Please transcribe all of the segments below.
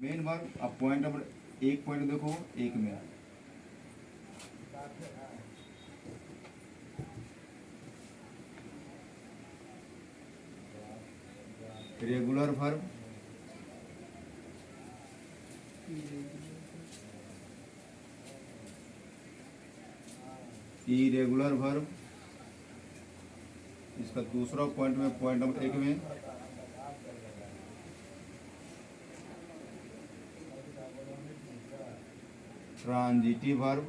Main verb. अब point number एक, point देखो एक में रेगुलर वर्ब, इरेगुलर वर्ब। इसका दूसरा पॉइंट में, पॉइंट नंबर एक में transitive verb,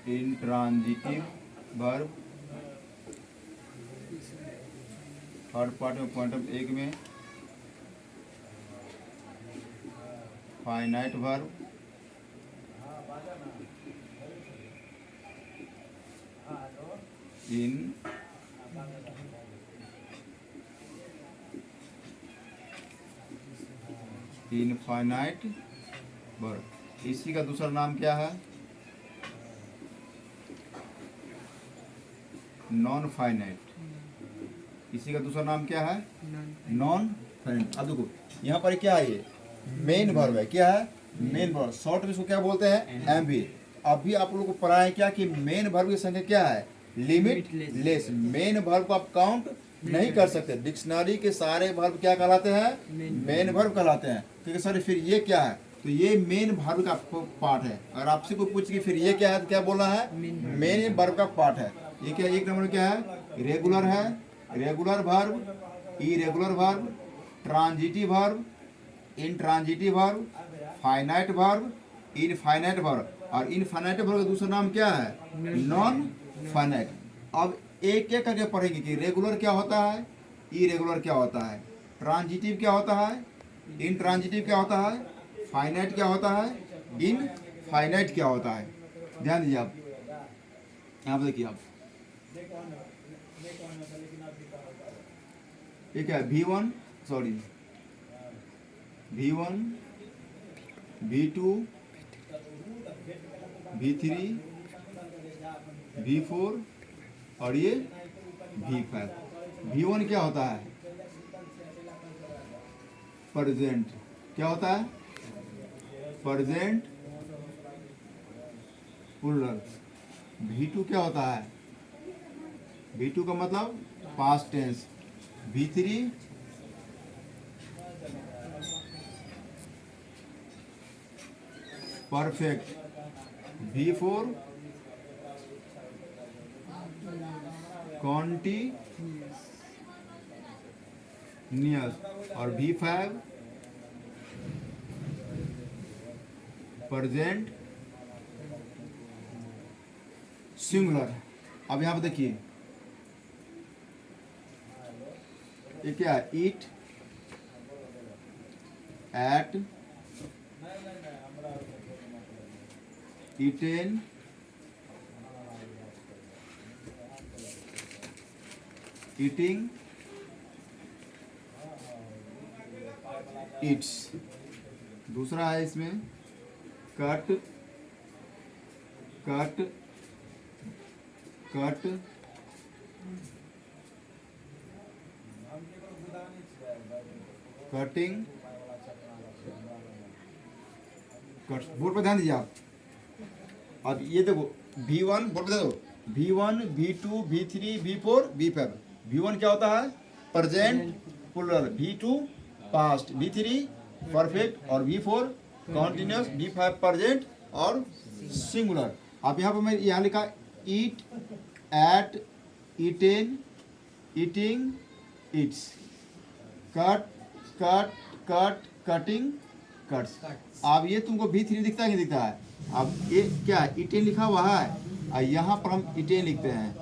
intransitive verb. Third part में, पॉइंट नंबर एक में फाइनाइट वर्ब, इन इनफाइनाइट वर्ब। इसी का दूसरा नाम क्या है? Non finite. इसी का दूसरा नाम क्या है? Non finite. अब देखो यहाँ पर क्या है, ये मेन वर्ब है। क्या है? Main verb. शॉर्ट में इसको क्या बोलते हैं? एमवी। अभी आप लोगों को पढ़ा है क्या कि मेन वर्ब की संख्या क्या है? Limit less. मेन वर्ब को आप काउंट नहीं कर सकते। डिक्शनरी के सारे वर्ब क्या कहलाते हैं? मेन वर्ब कहलाते हैं। ठीक है सर, फिर ये क्या है? तो ये मेन वर्ब का पार्ट है। अगर आपसे कोई पूछ कि फिर ये क्या है, तो क्या बोलना है? मेन वर्ब का पार्ट है। ये क्या, एक नंबर क्या है? रेगुलर है, regular verb, irregular verb, transitive verb, intransitive verb, finite verb, infinite verb. और इनफाइनाइट वर्ब का दूसरा नाम क्या है? Non finite. अब एक एक करके पढ़ेंगे कि रेगुलर क्या होता है, इरेगुलर क्या होता है, ट्रांजिटिव क्या होता है, इंट्रांजिटिव क्या होता है, फाइनाइट क्या होता है, इनफाइनाइट क्या होता है। ध्यान दीजिए आप, यहाँ पर देखिए आप, ठीक है। V1 sorry V1, V2, V3, V4 और ये V5। V1 क्या होता है? प्रेजेंट। क्या होता है? Present plural. V2 क्या होता है? V2 का मतलब past tense. V3 perfect. V4 continuous. और V5 प्रेजेंट सिंगुलर। अब यहाँ पे देखिए ये क्या है? ईट, एट, ईटेन, ईटिंग, ईट्स। दूसरा है इसमें cut, cut, cut, cutting, cut. Board पर ध्यान दीजिए आप। अब ये देखो V1, बोर्ड पर देखो, V1, V2, V3, V4, V5। V1 क्या होता है? Present plural. V2 past, V3 perfect और V4 कॉन्टिन्यूअस, V5 प्रेजेंट और सिंगुलर। अब यहाँ पर मैं यहाँ लिखा eat, ate, eaten, eating, eats, cut, cut, cut, cutting, cuts. अब ये तुमको V3 दिखता है कि दिखता है? अब ये क्या है? ईटेन लिखा हुआ है और यहाँ पर हम ईटेन लिखते हैं।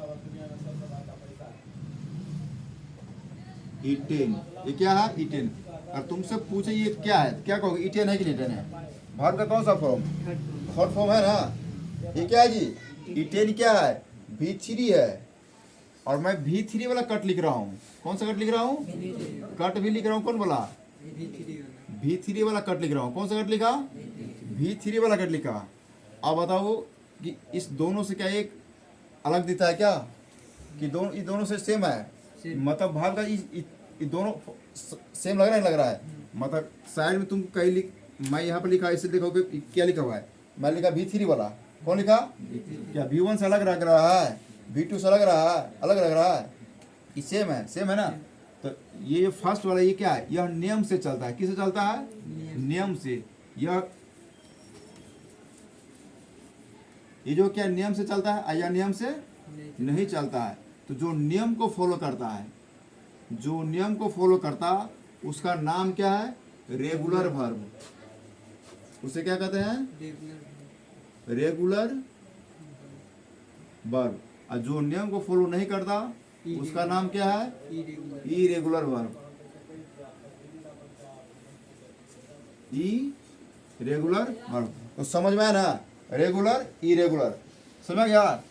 ईटेन, ये क्या है? ईटेन। और तुमसे पूछे ये क्या है, क्या कहोगे? ईटेन है कि ईटेन है? वर्ब का कौन सा फॉर्म? थर्ड फॉर्म है ना। ये क्या है जी? ईटेन क्या है? V3 है। और मैं V3 वाला कट लिख रहा हूँ। कौन सा कट लिख रहा हूँ? कट भी लिख रहा हूँ। कौन बोला? V3 वाला कट लिख रहा हूँ। कौन सा कट लिखा? V3 वाला कट लिखा। अब बताओ कि इस दोनों से क्या एक अलग दिखता है क्या? कि दोनों ये दोनों से सेम है, Same. मतलब भाव का ये दोनों सेम लग रहा है, लग रहा है। मतलब साइड में तुम कहीं लिख, मैं यहाँ पर लिखा, इसे देखो कि क्या लिखा हुआ है। मैं लिखा V3 वाला, कौन लिखा? क्या V1 से अलग लग रहा है, V2 से अलग रहा है, अलग लग रहा है? ये सेम है, सेम है ना। तो ये फर्स्ट वाला ये क्या है, यह नियम से चलता है। किससे चलता है? नियम से। ये जो क्या नियम से चलता है, या नियम से नहीं चलता है। तो जो नियम को फॉलो करता है, जो नियम को फॉलो करता, उसका नाम क्या है? Regular verb. उसे क्या कहते हैं? Regular verb. और जो नियम को फॉलो नहीं करता, उसका नाम क्या है? Irregular verb. Irregular verb. तो समझ में आया ना? Regular, irregular. समझ गया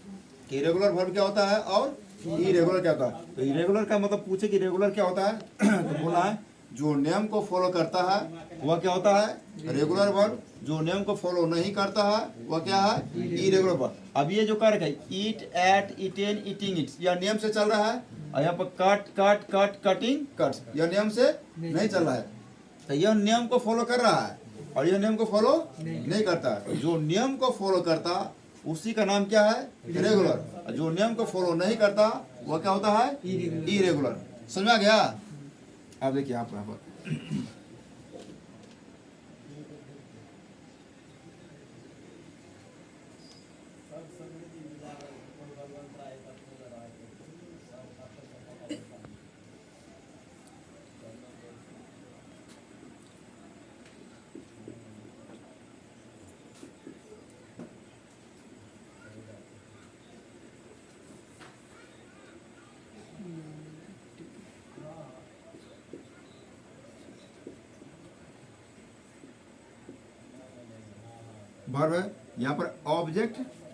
कि रेगुलर वर्ब क्या होता है और इरेगुलर क्या होता है? तो इरेगुलर का मतलब पूछे कि रेगुलर क्या होता है तो बोला है जो नियम को फॉलो करता है वह क्या होता है? Regular verb. जो नियम को फॉलो नहीं करता है वह क्या है? Irregular verb. अब ये जो कारक है, ईट, एट, ईटेन, ईटिंग, इट्स, यह नियम से चल रहा है। और यहाँ पर cut, cut, cut, cutting, cuts, यह नियम से नहीं चल रहा है। तो यह नियम को फॉलो कर रहा है और यह नियम को फॉलो नहीं करता है। जो नियम को फॉलो करता उसी का नाम क्या है? रेगुलर। जो नियम को फॉलो नहीं करता वह क्या होता है? इरेगुलर। समझ आ गया? अब देखिए आप यहाँ पर वर्ब है, यहाँ पर ऑब्जेक्ट